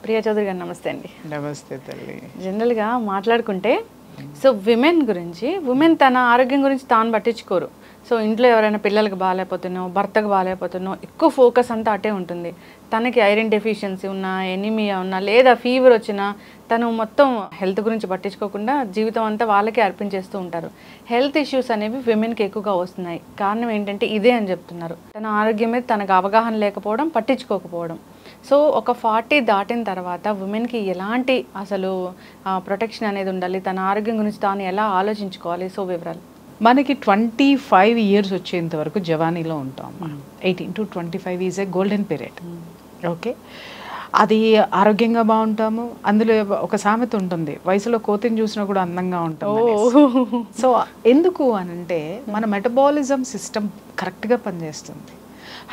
ప్రియా చౌదరి గారు నమస్తే అండి. నమస్తే తల్లి. జనరల్గా మాట్లాడుకుంటే సో విమెన్ గురించి, విమెన్ తన ఆరోగ్యం గురించి తాను పట్టించుకోరు. సో ఇంట్లో ఎవరైనా పిల్లలకు బాగాలేకపోతున్నావు, భర్తకు బాగాలేకపోతున్నావు, ఎక్కువ ఫోకస్ అంతా అటే ఉంటుంది. తనకి ఐరన్ డెఫిషియన్సీ ఉన్నా, ఎనీమియా ఉన్నా, లేదా ఫీవర్ వచ్చినా తను మొత్తం హెల్త్ గురించి పట్టించుకోకుండా జీవితం అంతా వాళ్ళకే అర్పించేస్తూ ఉంటారు. హెల్త్ ఇష్యూస్ అనేవి విమెన్కి ఎక్కువగా వస్తున్నాయి. కారణం ఏంటంటే ఇదే అని చెప్తున్నారు. తన ఆరోగ్యం మీద తనకు అవగాహన లేకపోవడం, పట్టించుకోకపోవడం. సో ఒక 40 దాటిన తర్వాత ఉమెన్కి ఎలాంటి అసలు ప్రొటెక్షన్ అనేది ఉండాలి, తన ఆరోగ్యం గురించి తాను ఎలా ఆలోచించుకోవాలి? సో వివరాలు. మనకి 25 ఇయర్స్ వచ్చేంత వరకు జవానీలో ఉంటాం. 18 to 25 is a golden period. Okay, అది ఆరోగ్యంగా బాగుంటాము. అందులో ఒక సామెత ఉంటుంది, వయసులో కోతిని చూసినా కూడా అందంగా ఉంటాము. సో ఎందుకు అనంటే మన మెటబాలిజం సిస్టమ్ కరెక్ట్గా పనిచేస్తుంది,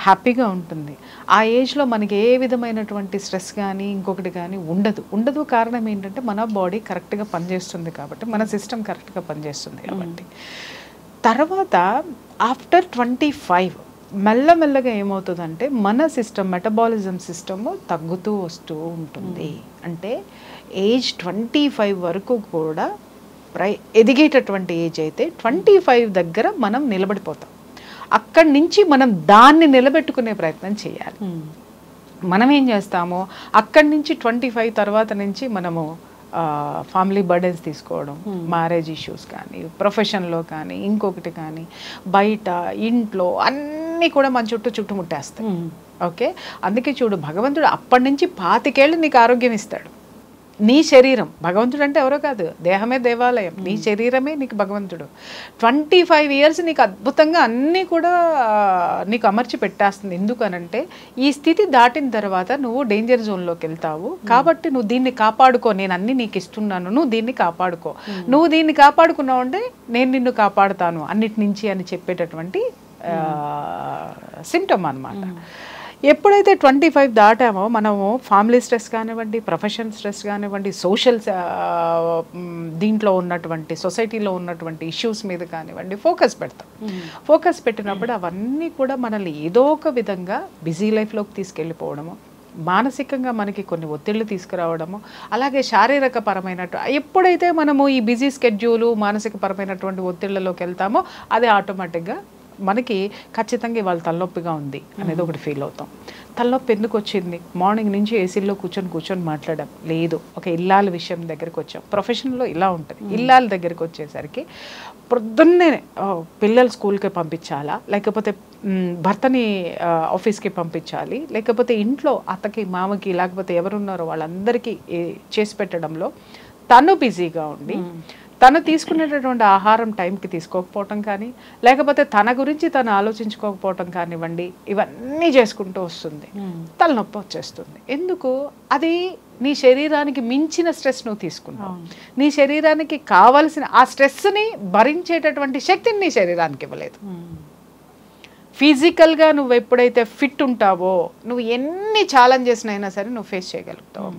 హ్యాపీగా ఉంటుంది. ఆ ఏజ్లో మనకి ఏ విధమైనటువంటి స్ట్రెస్ కానీ ఇంకొకటి కానీ ఉండదు. కారణం ఏంటంటే మన బాడీ కరెక్ట్గా పనిచేస్తుంది కాబట్టి, మన సిస్టమ్ కరెక్ట్గా పనిచేస్తుంది కాబట్టి. తర్వాత ఆఫ్టర్ 25 మెల్లమెల్లగా ఏమవుతుందంటే మన సిస్టమ్, మెటబాలిజం సిస్టమ్ తగ్గుతూ వస్తూ ఉంటుంది. అంటే ఏజ్ 25 వరకు కూడా ఎదిగేటటువంటి ఏజ్ అయితే 25 దగ్గర మనం నిలబడిపోతాం. అక్కడి నుంచి మనం దాన్ని నిలబెట్టుకునే ప్రయత్నం చేయాలి. మనం ఏం చేస్తామో అక్కడి నుంచి 25 తర్వాత నుంచి మనము ఫ్యామిలీ బర్డెన్స్ తీసుకోవడం, మ్యారేజ్ ఇష్యూస్ కానీ, ప్రొఫెషన్లో కానీ, ఇంకొకటి కానీ, బయట ఇంట్లో అన్నీ కూడా మన చుట్టుముట్టేస్తాయి. ఓకే, అందుకే చూడు, భగవంతుడు అప్పటి నుంచి 25 ఏళ్ళు నీకు ఆరోగ్యం ఇస్తాడు. నీ శరీరం, భగవంతుడు అంటే ఎవరో కాదు, దేహమే దేవాలయం, నీ శరీరమే నీకు భగవంతుడు. 25 ఇయర్స్ నీకు అద్భుతంగా అన్నీ కూడా నీకు అమర్చి పెట్టేస్తుంది. ఎందుకనంటే ఈ స్థితి దాటిన తర్వాత నువ్వు డేంజర్ జోన్లోకి వెళ్తావు కాబట్టి నువ్వు దీన్ని కాపాడుకో, నేను అన్నీ నీకు ఇస్తున్నాను, నువ్వు దీన్ని కాపాడుకో, నువ్వు దీన్ని కాపాడుకున్నావు అంటే నేను నిన్ను కాపాడుతాను అన్నిటి నుంచి అని చెప్పేటటువంటి సిమ్టమ్ అన్నమాట. ఎప్పుడైతే 25 దాటామో మనము ఫ్యామిలీ స్ట్రెస్ కానివ్వండి, ప్రొఫెషన్ స్ట్రెస్ కానివ్వండి, సోషల్ దీంట్లో ఉన్నటువంటి సొసైటీలో ఉన్నటువంటి ఇష్యూస్ మీద కానివ్వండి ఫోకస్ పెడతాం. ఫోకస్ పెట్టినప్పుడు అవన్నీ కూడా మనల్ని ఏదో ఒక విధంగా బిజీ లైఫ్లోకి తీసుకెళ్ళిపోవడము, మానసికంగా మనకి కొన్ని ఒత్తిళ్లు తీసుకురావడము, అలాగే శారీరక పరమైనట్టు ఎప్పుడైతే మనము ఈ బిజీ స్కెడ్యూలు మానసిక పరమైనటువంటి ఒత్తిళ్లలోకి వెళ్తామో అది ఆటోమేటిక్గా మనకి ఖచ్చితంగా ఇవాళ తలనొప్పిగా ఉంది అనేది ఒకటి ఫీల్ అవుతాం. తలనొప్పి ఎందుకు వచ్చింది? మార్నింగ్ నుంచి ఏసీలో కూర్చొని మాట్లాడడం లేదు. ఒక ఇల్లాల విషయం దగ్గరికి వచ్చాం. ప్రొఫెషన్లో ఇలా ఉంటుంది. ఇల్లాల దగ్గరికి వచ్చేసరికి పొద్దున్నే పిల్లలు స్కూల్కి పంపించాలా, లేకపోతే భర్తని ఆఫీస్కి పంపించాలి, లేకపోతే ఇంట్లో అత్తకి మామకి లేకపోతే ఎవరున్నారో వాళ్ళందరికీ చేసి పెట్టడంలో తను బిజీగా ఉండి తను తీసుకునేటటువంటి ఆహారం టైంకి తీసుకోకపోవటం కానీ, లేకపోతే తన గురించి తను ఆలోచించుకోకపోవటం కానివ్వండి, ఇవన్నీ చేసుకుంటూ వస్తుంది. తలనొప్పి వచ్చేస్తుంది. ఎందుకు? అది నీ శరీరానికి మించిన స్ట్రెస్ నువ్వు తీసుకున్నావు. నీ శరీరానికి కావలసిన ఆ స్ట్రెస్ని భరించేటటువంటి శక్తిని నీ శరీరానికి ఇవ్వలేదు. ఫిజికల్గా నువ్వు ఎప్పుడైతే ఫిట్ ఉంటావో నువ్వు ఎన్ని ఛాలెంజెస్ అయినా సరే నువ్వు ఫేస్ చేయగలుగుతావు.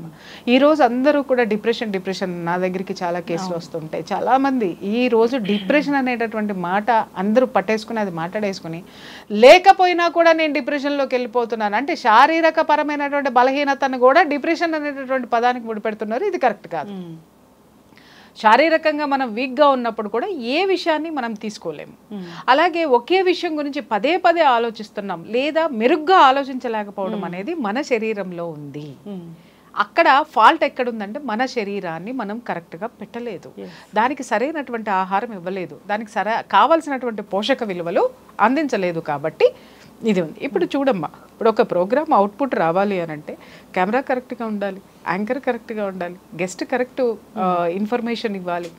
ఈరోజు అందరూ కూడా డిప్రెషన్ నా దగ్గరికి చాలా కేసులు వస్తుంటాయి. చాలామంది ఈరోజు డిప్రెషన్ అనేటటువంటి మాట అందరూ పట్టేసుకుని అది మాట్లాడేసుకుని లేకపోయినా కూడా నేను డిప్రెషన్లోకి వెళ్ళిపోతున్నాను అంటే శారీరక పరమైనటువంటి బలహీనతను కూడా డిప్రెషన్ అనేటటువంటి పదానికి ముడిపెడుతున్నారు. ఇది కరెక్ట్ కాదు. శారీరకంగా మనం వీక్గా ఉన్నప్పుడు కూడా ఏ విషయాన్ని మనం తీసుకోలేము. అలాగే ఒకే విషయం గురించి పదే ఆలోచిస్తున్నాం లేదా మెరుగ్గా ఆలోచించలేకపోవడం అనేది మన శరీరంలో ఉంది. అక్కడ ఫాల్ట్ ఎక్కడుందంటే మన శరీరాన్ని మనం కరెక్ట్గా పెట్టలేదు, దానికి సరైనటువంటి ఆహారం ఇవ్వలేదు, దానికి కావాల్సినటువంటి పోషక విలువలు అందించలేదు. కాబట్టి ఇది ఉంది. ఇప్పుడు చూడమ్మా, ఇప్పుడు ఒక ప్రోగ్రామ్ అవుట్పుట్ రావాలి అని అంటే కెమెరా కరెక్ట్గా ఉండాలి, యాంకర్ కరెక్ట్గా ఉండాలి, గెస్ట్ కరెక్ట్ ఇన్ఫర్మేషన్ ఇవ్వాలి,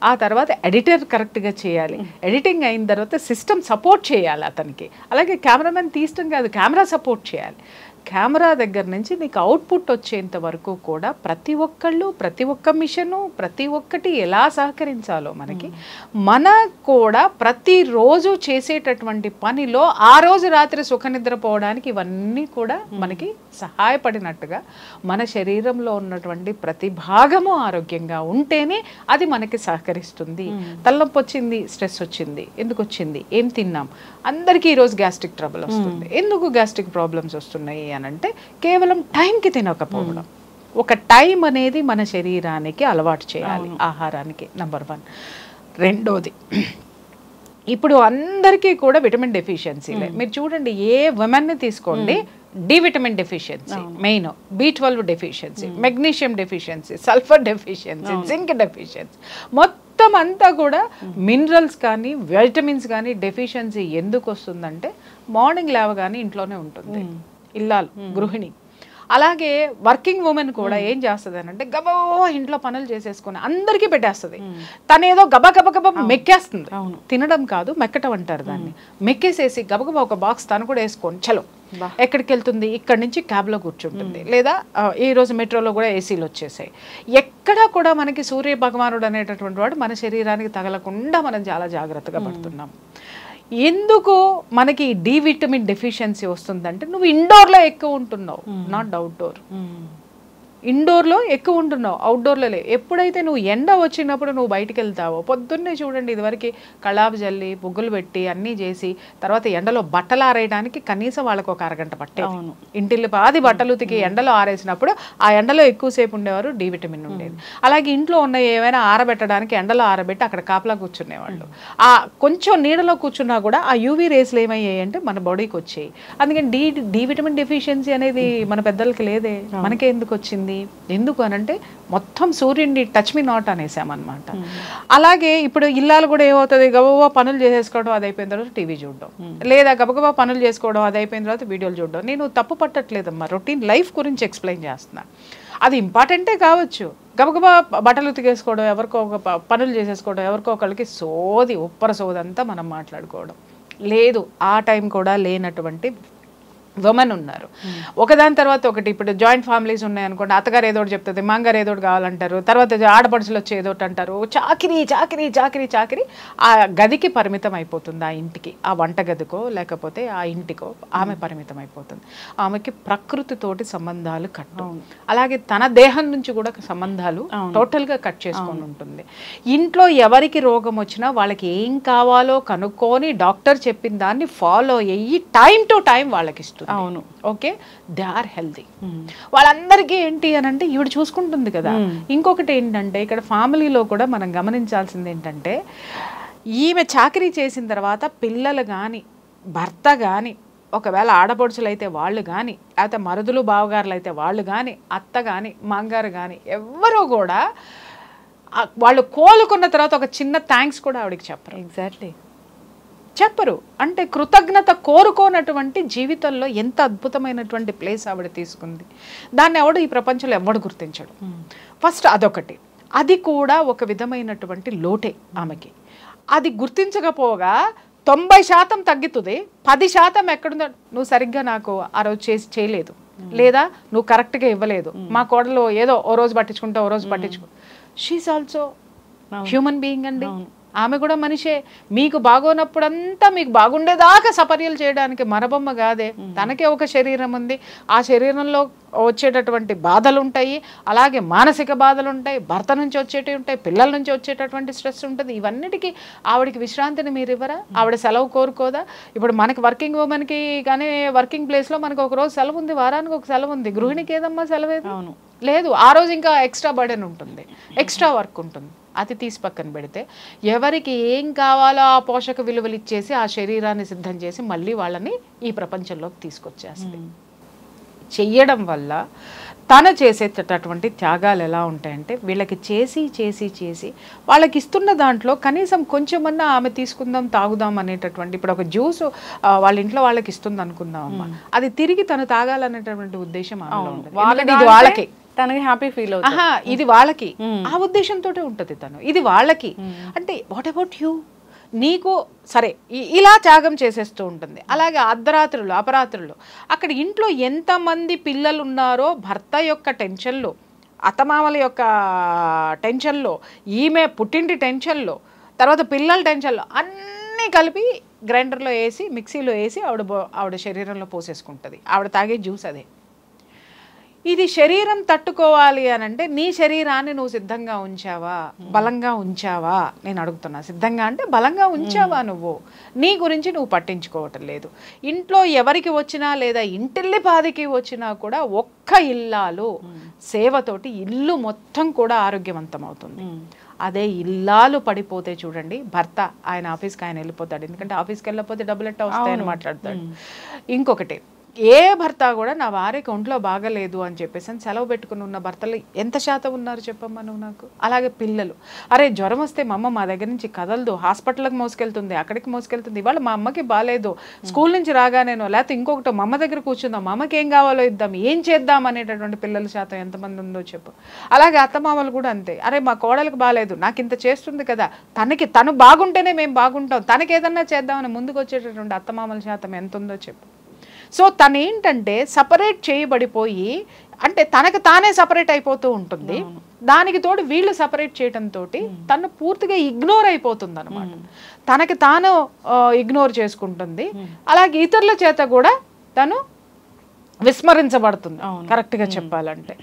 ఆ తర్వాత ఎడిటర్ కరెక్ట్గా చేయాలి, ఎడిటింగ్ అయిన తర్వాత సిస్టమ్ సపోర్ట్ చేయాలి అతనికి, అలాగే కెమెరామెన్ తీయడం కాదు కెమెరా సపోర్ట్ చేయాలి. కెమెరా దగ్గర నుంచి నీకు అవుట్పుట్ వచ్చేంత వరకు కూడా ప్రతి ఒక్క మిషను ప్రతి ఒక్కటి ఎలా సహకరించాలో మనకు కూడా ప్రతిరోజు చేసేటటువంటి పనిలో ఆ రోజు రాత్రి సుఖనిద్రపోవడానికి ఇవన్నీ కూడా మనకి సహాయపడినట్టుగా మన శరీరంలో ఉన్నటువంటి ప్రతి భాగము ఆరోగ్యంగా ఉంటేనే అది మనకి సహకరిస్తుంది. తలనొప్పి వచ్చింది, స్ట్రెస్ వచ్చింది, ఎందుకు వచ్చింది, ఏం తిన్నాం, అందరికీ ఈరోజు గ్యాస్ట్రిక్ ట్రబుల్ వస్తుంది. ఎందుకు గ్యాస్ట్రిక్ ప్రాబ్లమ్స్ వస్తున్నాయి అని అంటే కేవలం టైంకి తినకపోవడం. ఒక టైం అనేది మన శరీరానికి అలవాటు చేయాలి, ఆహారానికి. నెంబర్ 1. రెండోది, ఇప్పుడు అందరికీ కూడా విటమిన్ డెఫిషియన్సీలే. మీరు చూడండి, ఏ విమెన్ని తీసుకోండి, D vitamin deficiency main, B12 deficiency, magnesium deficiency, sulphur deficiency, zinc deficiency, మొత్తం అంతా కూడా మినరల్స్ కానీ విటమిన్స్ కానీ డెఫిషియన్సీ ఎందుకు వస్తుందంటే మార్నింగ్ లేవగానే ఇంట్లోనే ఉంటుంది ఇల్లాలు, గృహిణి. అలాగే వర్కింగ్ ఉమెన్ కూడా ఏం చేస్తుంది అని అంటే గబా ఇంట్లో పనులు చేసేసుకుని అందరికీ పెట్టేస్తుంది. తనేదో గబా గబ గబ మెక్కేస్తుంది. తినడం కాదు, మెక్కటం అంటారు దాన్ని. మెక్కేసేసి గబగబా ఒక బాక్స్ తను కూడా వేసుకొని చలో ఎక్కడికి వెళ్తుంది, ఇక్కడ నుంచి క్యాబ్లో కూర్చుంటుంది, లేదా ఈ రోజు మెట్రోలో కూడా ఏసీలు వచ్చేసాయి. ఎక్కడా కూడా మనకి సూర్య భగవానుడు అనేటటువంటి వాడు మన శరీరానికి తగలకుండా మనం చాలా జాగ్రత్తగా పడుతున్నాం. ఎందుకు మనకి డి విటమిన్ డెఫిషియన్సీ వస్తుందంటే నువ్వు ఇండోర్లో ఎక్కువ ఉంటున్నావు, నాట్ అవుట్డోర్. ఇండోర్లో ఎక్కువ ఉంటున్నావు, అవుట్డోర్లో లేవు. ఎప్పుడైతే నువ్వు ఎండ వచ్చినప్పుడు నువ్వు బయటికి వెళ్తావో, పొద్దున్నే చూడండి ఇదివరకు కళాపు జల్లి పుగ్గులు పెట్టి అన్నీ చేసి తర్వాత ఎండలో బట్టలు ఆరేయడానికి కనీసం వాళ్ళకు ఒక అరగంట పట్టే. ఇంటిల్లి పాది బట్టలు ఉతికి ఎండలో ఆరేసినప్పుడు ఆ ఎండలో ఎక్కువసేపు ఉండేవారు, డి విటమిన్ ఉండేది. అలాగే ఇంట్లో ఉన్న ఏమైనా ఆరబెట్టడానికి ఎండలో ఆరబెట్టి అక్కడ కాపలా కూర్చునేవాళ్ళు. ఆ కొంచెం నీడలో కూర్చున్నా కూడా ఆ యూవీ రేస్లు ఏమయ్యాయి అంటే మన బాడీకి వచ్చాయి. అందుకని డి విటమిన్ డెఫిషియన్సీ అనేది మన పెద్దలకి లేదే, మనకే ఎందుకు వచ్చింది? ఎందుకు అనంటే మొత్తం సూర్యుడిని టచ్ మీ నాట్ అనేసామన్నమాట. అలాగే ఇప్పుడు ఇల్లాలు కూడా ఏమవుతుంది, గబగబా పనులు చేసేసుకోవడం, అది అయిపోయిన తర్వాత టీవీ చూడడం, లేదా గబగబా పనులు చేసుకోవడం, అది అయిపోయిన తర్వాత వీడియోలు చూడడం. నేను తప్పు పట్టట్లేదమ్మా, రొటీన్ లైఫ్ గురించి ఎక్స్ప్లెయిన్ చేస్తున్నా. అది ఇంపార్టెంటే కావచ్చు, గబగబా బట్టలు ఉతికేసుకోవడం, ఎవరికో ఒక పనులు చేసేసుకోవడం, ఎవరికో ఒకళ్ళకి సోది ఉప్పర సోదంతా మనం మాట్లాడుకోవడం లేదు. ఆ టైం కూడా లేనటువంటి ఉమెన్ ఉన్నారు. ఒకదాని తర్వాత ఒకటి. ఇప్పుడు జాయింట్ ఫ్యామిలీస్ ఉన్నాయనుకోండి, అత్తగారు ఏదో ఒకటి చెప్తుంది, మాంగారు ఏదో ఒకటి కావాలంటారు, తర్వాత ఆడపడుచులు వచ్చి ఏదో ఒకటి అంటారు. చాకిరీ చాకిరీ చాకిరీ చాకిరీ ఆ గదికి పరిమితం అయిపోతుంది, ఆ ఇంటికి, ఆ వంట గదికో లేకపోతే ఆ ఇంటికో ఆమె పరిమితం అయిపోతుంది. ఆమెకి ప్రకృతితోటి సంబంధాలు కట్టు, అలాగే తన దేహం నుంచి కూడా సంబంధాలు టోటల్గా కట్ చేసుకొని ఉంటుంది. ఇంట్లో ఎవరికి రోగం వచ్చినా వాళ్ళకి ఏం కావాలో కనుక్కొని డాక్టర్ చెప్పిన దాన్ని ఫాలో అయ్యి టైం టు టైం వాళ్ళకి ఇస్తుంది. అవును, ఓకే, దే ఆర్ హెల్తీ. వాళ్ళందరికీ ఏంటి అని అంటే ఈవిడ చూసుకుంటుంది కదా. ఇంకొకటి ఏంటంటే ఇక్కడ ఫ్యామిలీలో కూడా మనం గమనించాల్సింది ఏంటంటే, ఈమె చాకరీ చేసిన తర్వాత పిల్లలు కానీ భర్త కానీ, ఒకవేళ ఆడపడుచులు అయితే వాళ్ళు కానీ, లేకపోతే మరుదులు బావగారులు అయితే వాళ్ళు కానీ, అత్త కానీ మాంగారు కానీ ఎవ్వరూ కూడా వాళ్ళు కోలుకున్న తర్వాత ఒక చిన్న థ్యాంక్స్ కూడా ఆవిడకి చెప్పరు. ఎగ్జాక్ట్లీ చెప్పరు. అంటే కృతజ్ఞత కోరుకోనటువంటి జీవితంలో ఎంత అద్భుతమైనటువంటి ప్లేస్ ఆవిడ తీసుకుంది. దాన్ని ఎవడు ఈ ప్రపంచంలో ఎవడు గుర్తించడు. ఫస్ట్ అదొకటి. అది కూడా ఒక విధమైనటువంటి లోటే ఆమెకి. అది గుర్తించకపోగా 90% తగ్గుతుంది, 10% ఎక్కడుందో, నువ్వు సరిగ్గా నాకు ఆ రోజు చేయలేదు, లేదా నువ్వు కరెక్ట్గా ఇవ్వలేదు, మా కోడలో ఏదో ఓ రోజు పట్టించుకుంటా ఓ రోజు పట్టించుకో. షీఈస్ ఆల్సో హ్యూమన్ బీయింగ్ అండి. ఆమె కూడా మనిషే. మీకు బాగోనప్పుడంతా మీకు బాగుండేదాకా సపర్యలు చేయడానికి మరబొమ్మ కాదే. తనకే ఒక శరీరం ఉంది, ఆ శరీరంలో వచ్చేటటువంటి బాధలు ఉంటాయి, అలాగే మానసిక బాధలు ఉంటాయి, భర్త నుంచి వచ్చేటివి ఉంటాయి, పిల్లల నుంచి వచ్చేటటువంటి స్ట్రెస్ ఉంటుంది. ఇవన్నిటికీ ఆవిడకి విశ్రాంతిని మీరు ఇవ్వరా? ఆవిడ సెలవు కోరుకోదా? ఇప్పుడు మనకి వర్కింగ్ ఉమెన్కి కానీ వర్కింగ్ ప్లేస్లో మనకు ఒక రోజు సెలవు ఉంది, వారానికి ఒక సెలవు ఉంది. గృహిణికి ఏదమ్మా సెలవేది? అవును, లేదు. ఆ రోజు ఇంకా ఎక్స్ట్రా బర్డెన్ ఉంటుంది, ఎక్స్ట్రా వర్క్ ఉంటుంది. అది తీసి పక్కన పెడితే ఎవరికి ఏం కావాలో ఆ పోషక విలువలు ఇచ్చేసి ఆ శరీరాన్ని సిద్ధం చేసి మళ్ళీ వాళ్ళని ఈ ప్రపంచంలోకి తీసుకొచ్చేస్తుంది. చెయ్యడం వల్ల తను చేసేటటువంటి త్యాగాలు ఎలా ఉంటాయంటే, వీళ్ళకి చేసి చేసి చేసి వాళ్ళకి ఇస్తున్న దాంట్లో కనీసం కొంచెమన్నా ఆమె తీసుకుందాం తాగుదాం అనేటటువంటి, ఇప్పుడు ఒక జ్యూస్ వాళ్ళ ఇంట్లో వాళ్ళకి ఇస్తుంది అనుకుందాం అమ్మ, అది తిరిగి తను తాగాలనేటటువంటి ఉద్దేశం ఇది వాళ్ళకి, తనకి హ్యాపీ ఫీల్ అవుతుంది, ఇది వాళ్ళకి, ఆ ఉద్దేశంతో ఉంటుంది తను, ఇది వాళ్ళకి. అంటే వాట్ అబౌట్ యూ? నీకు సరే ఇలా త్యాగం చేసేస్తూ ఉంటుంది. అలాగే అర్ధరాత్రులు అపరాత్రులు అక్కడ ఇంట్లో ఎంతమంది పిల్లలు ఉన్నారో భర్త యొక్క టెన్షన్లో, అత్తమామల యొక్క టెన్షన్లో, ఈమె పుట్టింటి టెన్షన్లో, తర్వాత పిల్లల టెన్షన్లో అన్నీ కలిపి గ్రైండర్లో వేసి మిక్సీలో వేసి ఆవిడ శరీరంలో పోసేసుకుంటుంది. ఆవిడ తాగే జ్యూస్ అదే. ఇది శరీరం తట్టుకోవాలి అని అంటే నీ శరీరాన్ని నువ్వు సిద్ధంగా ఉంచావా, బలంగా ఉంచావా నేను అడుగుతున్నా. సిద్ధంగా అంటే బలంగా ఉంచావా నువ్వు? నీ గురించి నువ్వు పట్టించుకోవటం లేదు. ఇంట్లో ఎవరికి వచ్చినా లేదా ఇంటిల్లి పాదికి వచ్చినా కూడా ఒక్క ఇల్లాలు సేవతోటి ఇల్లు మొత్తం కూడా ఆరోగ్యవంతం అవుతుంది. అదే ఇల్లాలు పడిపోతే చూడండి, భర్త ఆయన ఆఫీస్కి ఆయన వెళ్ళిపోతాడు, ఎందుకంటే ఆఫీస్కి వెళ్ళకపోతే డబ్బులు ఎట్టా వస్తాయని మాట్లాడతాడు. ఇంకొకటి, ఏ భర్త కూడా నా భార్యకి ఒంట్లో బాగలేదు అని చెప్పేసి అని సెలవు పెట్టుకుని ఉన్న భర్తలు ఎంత శాతం ఉన్నారు చెప్పమ్మా నువ్వు నాకు. అలాగే పిల్లలు, అరే జ్వరం వస్తే మా అమ్మ మా దగ్గర నుంచి కదలదు, హాస్పిటల్కి మోసుకెళ్తుంది, అక్కడికి మోసుకెళ్తుంది, ఇవాళ మా అమ్మకి బాగాలేదు, స్కూల్ నుంచి రాగానేనో లేకపోతే ఇంకొకటి మా అమ్మ దగ్గర కూర్చుందాం, మా అమ్మకి ఏం కావాలో ఇద్దాం, ఏం చేద్దాం అనేటటువంటి పిల్లల శాతం ఎంతమంది ఉందో చెప్పు. అలాగే అత్తమామలు కూడా అంతే, అరే మా కోడలికి బాగాలేదు, నాకు ఇంత చేస్తుంది కదా, తను బాగుంటేనే మేము బాగుంటాం, తనకి ఏదన్నా చేద్దామని ముందుకు వచ్చేటటువంటి అత్తమామల శాతం ఎంత ఉందో చెప్పు. సో తను ఏంటంటే సపరేట్ చేయబడిపోయి, అంటే తనకు తానే సపరేట్ అయిపోతూ ఉంటుంది, దానికి తోడు వీళ్ళు సపరేట్ చేయడంతో తను పూర్తిగా ఇగ్నోర్ అయిపోతుంది అనమాట. తనకి తాను ఇగ్నోర్ చేసుకుంటుంది, అలాగే ఇతరుల చేత కూడా తను విస్మరించబడుతుంది కరెక్ట్గా చెప్పాలంటే.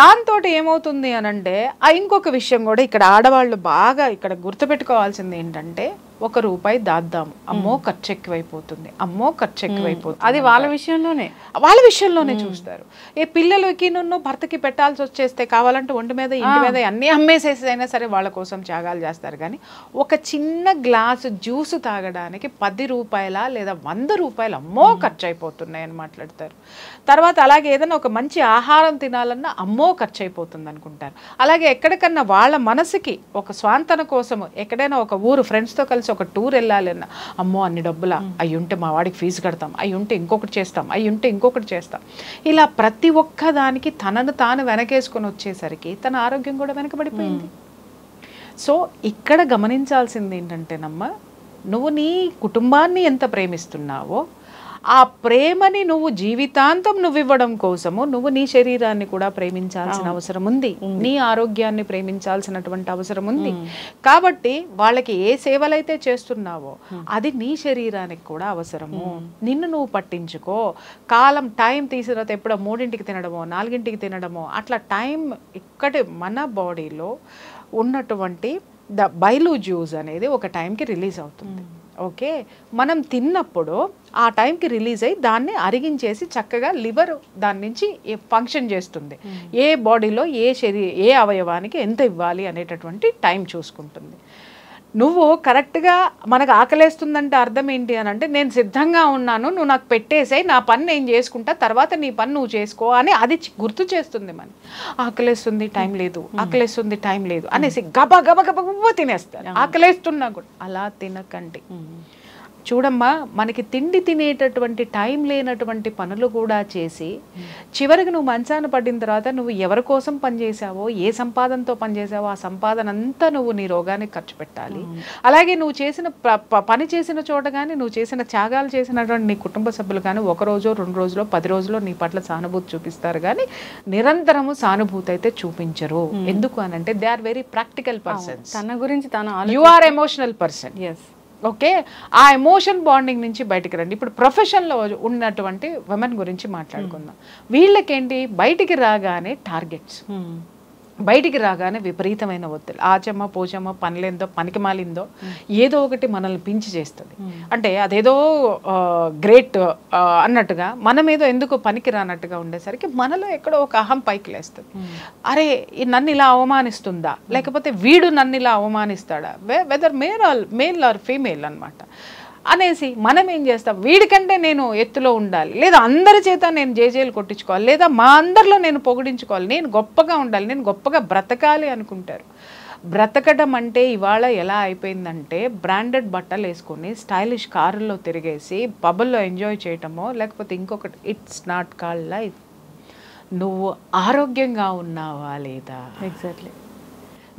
దాంతో ఏమవుతుంది అని అంటే, ఇంకొక విషయం కూడా ఇక్కడ ఆడవాళ్ళు బాగా ఇక్కడ గుర్తుపెట్టుకోవాల్సింది ఏంటంటే, ₹1 దాద్దాం, అమ్మో ఖర్చు ఎక్కువైపోతుంది, అమ్మో ఖర్చు ఎక్కువైపోతుంది, అది వాళ్ళ విషయంలోనే చూస్తారు. ఏ పిల్లలకి భర్తకి పెట్టాల్సి వచ్చేస్తే కావాలంటే ఒంటి మీద ఇంటి మీద అన్నీ అమ్మేసేసి అయినా సరే వాళ్ళ కోసం త్యాగాలు చేస్తారు. కానీ ఒక చిన్న గ్లాసు జ్యూస్ తాగడానికి ₹10 లేదా ₹100 అమ్మో ఖర్చు అయిపోతున్నాయి అని మాట్లాడతారు. తర్వాత అలాగే ఏదైనా ఒక మంచి ఆహారం తినాలన్నా అమ్మో ఖర్చు అయిపోతుంది అనుకుంటారు. అలాగే ఎక్కడికన్నా వాళ్ళ మనసుకి ఒక స్వాంతన కోసము ఎక్కడైనా ఒక ఊరు ఫ్రెండ్స్తో కలిసి ఒక టూర్ వెళ్ళాలన్నా అమ్మో అన్ని డబ్బులా, అవి ఉంటే మా వాడికి ఫీజు కడతాం, అవి ఉంటే ఇంకొకటి చేస్తాం, అవి ఉంటే ఇంకొకటి చేస్తాం. ఇలా ప్రతి ఒక్క దానికి తనను తాను వెనకేసుకొని వచ్చేసరికి తన ఆరోగ్యం కూడా వెనకబడిపోయింది. సో ఇక్కడ గమనించాల్సింది ఏంటంటేనమ్మా, నువ్వు నీ కుటుంబాన్ని ఎంత ప్రేమిస్తున్నావో ఆ ప్రేమని నువ్వు జీవితాంతం నువ్వు ఇవ్వడం కోసము నువ్వు నీ శరీరాన్ని కూడా ప్రేమించాల్సిన అవసరం ఉంది, నీ ఆరోగ్యాన్ని ప్రేమించాల్సినటువంటి అవసరం ఉంది. కాబట్టి వాళ్ళకి ఏ సేవలైతే చేస్తున్నావో అది నీ శరీరానికి కూడా అవసరము. నిన్ను నువ్వు పట్టించుకో. కాలం టైం తీసిన తర్వాత ఎప్పుడో 3ంటికి తినడమో 4ంటికి తినడమో అట్లా టైం ఇక్కడి మన బాడీలో ఉన్నటువంటి బైలు జ్యూస్ అనేది ఒక టైంకి రిలీజ్ అవుతుంది. ఓకే, మనం తిన్నప్పుడు ఆ టైంకి రిలీజ్ అయ్యి దాన్ని అరిగించేసి చక్కగా లివర్ దాని నుంచి ఫంక్షన్ చేస్తుంది. ఏ బాడీలో ఏ అవయవానికి ఎంత ఇవ్వాలి అనేటటువంటి టైం చూసుకుంటుంది. నువ్వు కరెక్ట్గా మనకు ఆకలేస్తుందంటే అర్థం ఏంటి అని అంటే, నేను సిద్ధంగా ఉన్నాను, నువ్వు నాకు పెట్టేసాయి, నా పని నేను చేసుకుంటా, తర్వాత నీ పని నువ్వు చేసుకో అని అది గుర్తు చేస్తుంది. మన ఆకలేస్తుంది టైం లేదు, ఆకలేస్తుంది టైం లేదు అనేసి గబా గబా గబా గబా తినేస్తారు. ఆకలేస్తున్నా కూడా అలా తినకండి. చూడమ్మా, మనకి తిండి తినేటటువంటి టైం లేనటువంటి పనులు కూడా చేసి చివరికి నువ్వు మంచాన పడిన తర్వాత నువ్వు ఎవరి కోసం పనిచేసావో, ఏ సంపాదనతో పనిచేసావో ఆ సంపాదన అంతా నువ్వు నీ రోగానికి ఖర్చు పెట్టాలి. అలాగే నువ్వు చేసిన పని చేసిన చోట కానీ, నువ్వు చేసిన త్యాగాలు చేసినటువంటి నీ కుటుంబ సభ్యులు కానీ 1 రోజో 2 రోజులో 10 రోజులో నీ పట్ల సానుభూతి చూపిస్తారు, కానీ నిరంతరము సానుభూతి అయితే చూపించరు. ఎందుకు అని అంటే they are very practical persons. తన గురించి you are emotional person. Okay, ఆ ఎమోషన్ బాండింగ్ నుంచి బయటికి రండి. ఇప్పుడు ప్రొఫెషన్లో ఉన్నటువంటి విమెన్ గురించి మాట్లాడుకుందాం. వీళ్ళకేంటి, బయటికి రాగానే టార్గెట్స్, బయటికి రాగానే విపరీతమైన ఒత్తిడి, ఆచమ్మ పోచమ్మ పనిలేందో పనికి మాలిందో ఏదో ఒకటి మనల్ని పించి చేస్తుంది. అంటే అదేదో గ్రేట్ అన్నట్టుగా మనం ఏదో ఎందుకు పనికి రానట్టుగా ఉండేసరికి మనలో ఎక్కడో ఒక అహం పైకి లేస్తుంది. అరే నన్ను ఇలా అవమానిస్తుందా, లేకపోతే వీడు నన్ను ఇలా అవమానిస్తాడా, వెదర్ మేల్ ఆర్ ఫీమేల్ అన్నమాట అనేసి మనం ఏం చేస్తాం, వీడికంటే నేను ఎత్తులో ఉండాలి, లేదా అందరి చేత నేను జేజేలు కొట్టించుకోవాలి, లేదా మా అందరిలో నేను పొగిడించుకోవాలి, నేను గొప్పగా ఉండాలి, నేను గొప్పగా బ్రతకాలి అనుకుంటారు. బ్రతకడం అంటే ఇవాళ ఎలా అయిపోయిందంటే, బ్రాండెడ్ బట్టలు వేసుకొని స్టైలిష్ కారుల్లో తిరిగేసి పబ్బుల్లో ఎంజాయ్ చేయటమో లేకపోతే ఇంకొకటి. It's not called life. నువ్వు ఆరోగ్యంగా ఉన్నావా లేదా, ఎగ్జాక్ట్లీ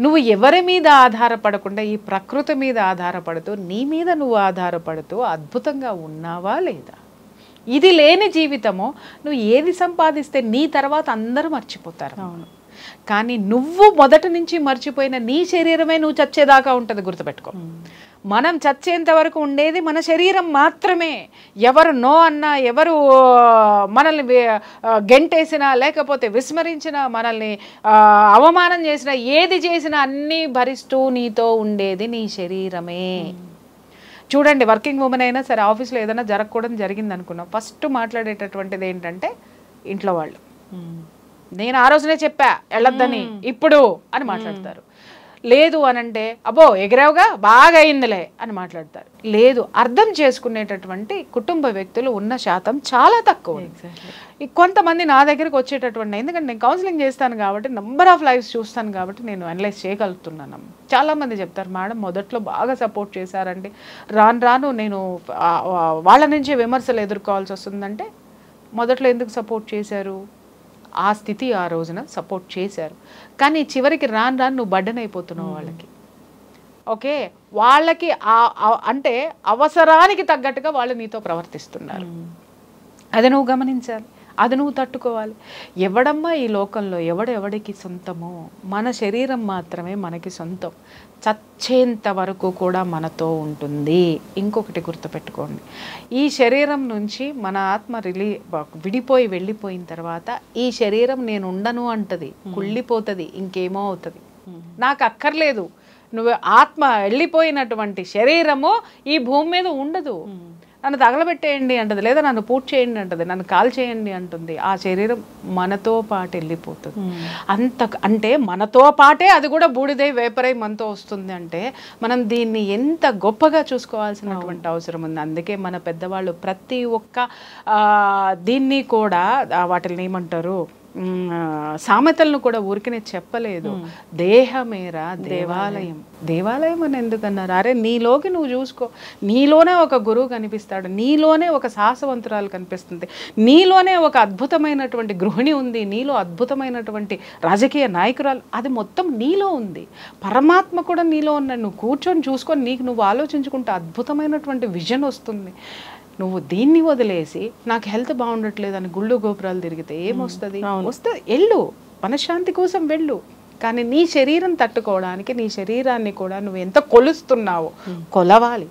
నువ్వు ఎవరి మీద ఆధారపడకుండా ఈ ప్రకృతి మీద ఆధారపడుతూ నీ మీద నువ్వు ఆధారపడుతూ అద్భుతంగా ఉన్నావా లేదా. ఇది లేని జీవితము, నువ్వు ఏది సంపాదిస్తే నీ తర్వాత అందరూ మర్చిపోతారు. అవును, కానీ నువ్వు మొదటి నుంచి మర్చిపోయిన నీ శరీరమే నువ్వు చచ్చేదాకా ఉంటుంది, గుర్తుపెట్టుకో. మనం చచ్చేంత వరకు ఉండేది మన శరీరం మాత్రమే. ఎవరు నో అన్నా, ఎవరు మనల్ని గెంటేసినా, లేకపోతే విస్మరించినా, మనల్ని అవమానం చేసినా, ఏది చేసినా అన్నీ భరిస్తూ నీతో ఉండేది నీ శరీరమే. చూడండి, వర్కింగ్ ఉమెన్ అయినా సరే ఆఫీస్లో ఏదైనా జరగకూడదు జరిగింది అనుకున్నాం, ఫస్ట్ మాట్లాడేటటువంటిది ఏంటంటే ఇంట్లో వాళ్ళు. నేను ఆ రోజునే చెప్పా వెళ్ళొద్దని, ఇప్పుడు అని మాట్లాడతారు. లేదు అనంటే అబ్బో ఎగిరావుగా బాగా అయిందిలే అని మాట్లాడతారు. లేదు, అర్థం చేసుకునేటటువంటి కుటుంబ వ్యక్తులు ఉన్న శాతం చాలా తక్కువ. కొంతమంది నా దగ్గరకు వచ్చేటటువంటి, ఎందుకంటే నేను కౌన్సిలింగ్ చేస్తాను కాబట్టి, నెంబర్ ఆఫ్ లైఫ్స్ చూస్తాను కాబట్టి నేను అనలైజ్ చేయగలుగుతున్నాను. చాలామంది చెప్తారు మేడం మొదట్లో బాగా సపోర్ట్ చేశారండి, రాను రాను నేను వాళ్ళ నుంచే విమర్శలు ఎదుర్కోవాల్సి వస్తుందంటే, మొదట్లో ఎందుకు సపోర్ట్ చేశారు? ఆ స్థితి ఆ రోజున సపోర్ట్ చేశారు, కానీ చివరికి రాను రాను నువ్వు బర్డెన్ అయిపోతున్నావు వాళ్ళకి. ఓకే, వాళ్ళకి అంటే అవసరానికి తగ్గట్టుగా వాళ్ళు నీతో ప్రవర్తిస్తున్నారు. అది నువ్వు గమనించాలి, అది నువ్వు తట్టుకోవాలి. ఎవడమ్మా ఈ లోకంలో ఎవడెవడికి సొంతమో? మన శరీరం మాత్రమే మనకి సొంతం. చచ్చేంత వరకు కూడా మనతో ఉంటుంది. ఇంకొకటి గుర్తుపెట్టుకోండి, ఈ శరీరం నుంచి మన ఆత్మ విడిపోయి వెళ్ళిపోయిన తర్వాత ఈ శరీరం నేను ఉండను అంటది, కుళ్ళిపోతుంది, ఇంకేమో అవుతుంది. నాకు అక్కర్లేదు, నువ్వు ఆత్మ వెళ్ళిపోయినటువంటి శరీరము ఈ భూమి మీద ఉండదు. నన్ను తగలబెట్టేయండి అంటది, లేదా నన్ను పూర్తి చేయండి అంటది, నన్ను కాల్ చేయండి అంటుంది. ఆ శరీరం మనతో పాటు వెళ్ళిపోతుంది. అంటే మనతో పాటే అది కూడా బూడిదై వేపరై మనతో వస్తుంది. అంటే మనం దీన్ని ఎంత గొప్పగా చూసుకోవాల్సినటువంటి అవసరం ఉంది. అందుకే మన పెద్దవాళ్ళు ప్రతి ఒక్క దీన్ని కూడా వాటిని ఏమంటారు, సామెతలను కూడా ఊరికినే చెప్పలేదు. దేహమేరా దేవాలయం. దేవాలయం అని ఎందుకన్నారు? అరే నీలోకి నువ్వు చూసుకో, నీలోనే ఒక గురువు కనిపిస్తాడు, నీలోనే ఒక సాహసవంతురాలు కనిపిస్తుంది, నీలోనే ఒక అద్భుతమైనటువంటి గృహిణి ఉంది, నీలో అద్భుతమైనటువంటి రాజకీయ నాయకురాలు, అది మొత్తం నీలో ఉంది. పరమాత్మ కూడా నీలో ఉన్నాడు. నువ్వు కూర్చొని చూసుకొని నీకు నువ్వు ఆలోచించుకుంటే అద్భుతమైనటువంటి విజన్ వస్తుంది. నువ్వు దీన్ని వదిలేసి నాకు హెల్త్ బాగుండట్లేదు అని గుళ్ళు గోపురాలు తిరిగితే ఏమొస్తుంది? వస్తుంది, వెళ్ళు, మనశ్శాంతి కోసం వెళ్ళు. కానీ నీ శరీరం తట్టుకోవడానికి నీ శరీరాన్ని కూడా నువ్వు ఎంత కొలుస్తున్నావో కొలవాలి.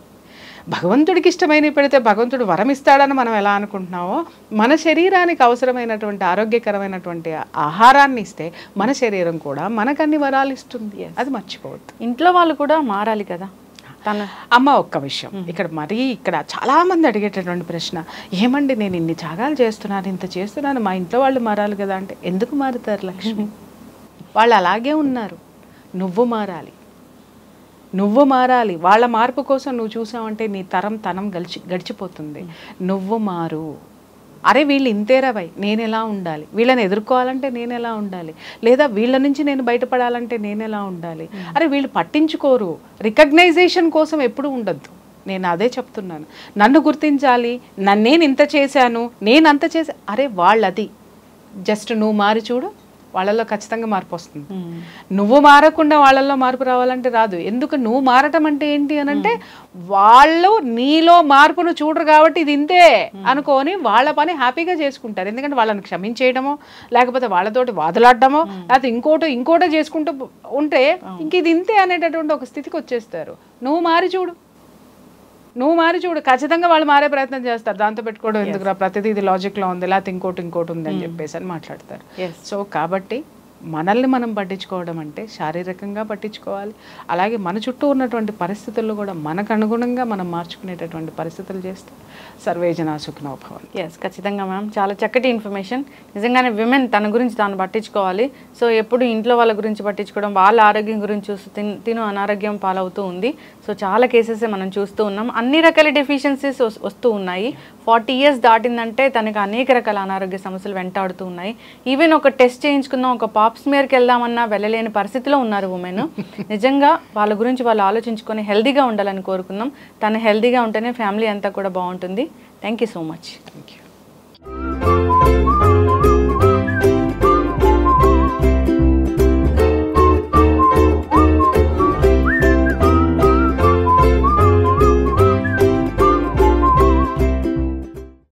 భగవంతుడికి ఇష్టమైనవి పెడితే భగవంతుడు వరం ఇస్తాడని మనం ఎలా అనుకుంటున్నావో, మన శరీరానికి అవసరమైనటువంటి ఆరోగ్యకరమైనటువంటి ఆహారాన్ని ఇస్తే మన శరీరం కూడా మనకన్ని వరాలు ఇస్తుంది. అది మర్చిపోవద్దు. ఇంట్లో వాళ్ళు కూడా మారాలి కదా. అమ్మ ఒక్క విషయం ఇక్కడ చాలా మంది అడిగేటటువంటి ప్రశ్న, ఏమండి నేను ఇన్ని త్యాగాలు చేస్తున్నాను, ఇంత చేస్తున్నాను, మా ఇంట్లో వాళ్ళు మారాలి కదా అంటే, ఎందుకు మారుతారు లక్ష్మి? వాళ్ళు అలాగే ఉన్నారు. నువ్వు మారాలి, నువ్వు మారాలి. వాళ్ళ మార్పు కోసం నువ్వు చూసావంటే నీ తనం గడిచిపోతుంది. నువ్వు మారు. అరే వీళ్ళు ఇంతేరా భయ్, నేను ఎలా ఉండాలి, వీళ్ళని ఎదుర్కోవాలంటే నేను ఎలా ఉండాలి, లేదా వీళ్ళ నుంచి నేను బయటపడాలంటే నేను ఎలా ఉండాలి. అరే వీళ్ళు పట్టించుకోరు, రికగ్నైజేషన్ కోసం ఎప్పుడు ఉండద్దు. నేను అదే చెప్తున్నాను, నన్ను గుర్తించాలి, నేను ఇంత చేశాను, నేను అంత చేశా. అరే వాళ్ళది జస్ట్ నువ్వు మారి చూడు, వాళ్ళల్లో ఖచ్చితంగా మార్పు వస్తుంది. నువ్వు మారకుండా వాళ్ళల్లో మార్పు రావాలంటే రాదు. ఎందుకు? నువ్వు మారటం అంటే ఏంటి అని అంటే, వాళ్ళు నీలో మార్పును చూడరు కాబట్టి ఇది ఇంతే అనుకొని వాళ్ళ పని హ్యాపీగా చేసుకుంటారు. ఎందుకంటే వాళ్ళని క్షమించేయడమో, లేకపోతే వాళ్ళతోటి వాదులాడడమో, లేకపోతే ఇంకోటో చేసుకుంటూ ఉంటే ఇంక ఇది ఇంతే అనేటటువంటి ఒక స్థితికి వచ్చేస్తారు. నువ్వు మారి చూడు, ఖచ్చితంగా వాళ్ళు మారే ప్రయత్నం చేస్తారు. దాంతో పెట్టుకోవడం ఎందుకురా, ప్రతిదీ ఇది లాజిక్లో ఉంది, లేకపోతే ఇంకోటి ఉంది అని చెప్పేసి అని మాట్లాడతారు. సో కాబట్టి మనల్ని మనం పట్టించుకోవడం అంటే శారీరకంగా పట్టించుకోవాలి, అలాగే మన చుట్టూ ఉన్నటువంటి పరిస్థితుల్లో కూడా మనకు అనుగుణంగా మనం మార్చుకునేటటువంటి పరిస్థితులు చేస్తే సర్వే జనా సుఖినో భవంతు. ఖచ్చితంగా మ్యామ్, చాలా చక్కటి ఇన్ఫర్మేషన్. నిజంగానే విమెన్ తన గురించి తాను పట్టించుకోవాలి. సో ఎప్పుడు ఇంట్లో వాళ్ళ గురించి పట్టించుకోవడం, వాళ్ళ ఆరోగ్యం గురించి చూస్తూ తిను అనారోగ్యం పాలవుతూ ఉంది. సో చాలా కేసెస్ మనం చూస్తూ ఉన్నాం. అన్ని రకాల డెఫిషియన్సీస్ వస్తూ ఉన్నాయి. 40 years దాటిందంటే తనకు అనేక రకాల అనారోగ్య సమస్యలు వెంటాడుతూ ఉన్నాయి. ఈవెన్ ఒక టెస్ట్ చేయించుకుందాం, ఒక పాప్ స్మియర్కి వెళ్దామన్నా వెళ్ళలేని పరిస్థితిలో ఉన్నారు ఉమెన్. నిజంగా వాళ్ళ గురించి వాళ్ళు ఆలోచించుకొని హెల్దీగా ఉండాలని కోరుకుందాం. తను హెల్దీగా ఉంటేనే ఫ్యామిలీ అంతా కూడా బాగుంటుంది. Thank you so much. Thank you.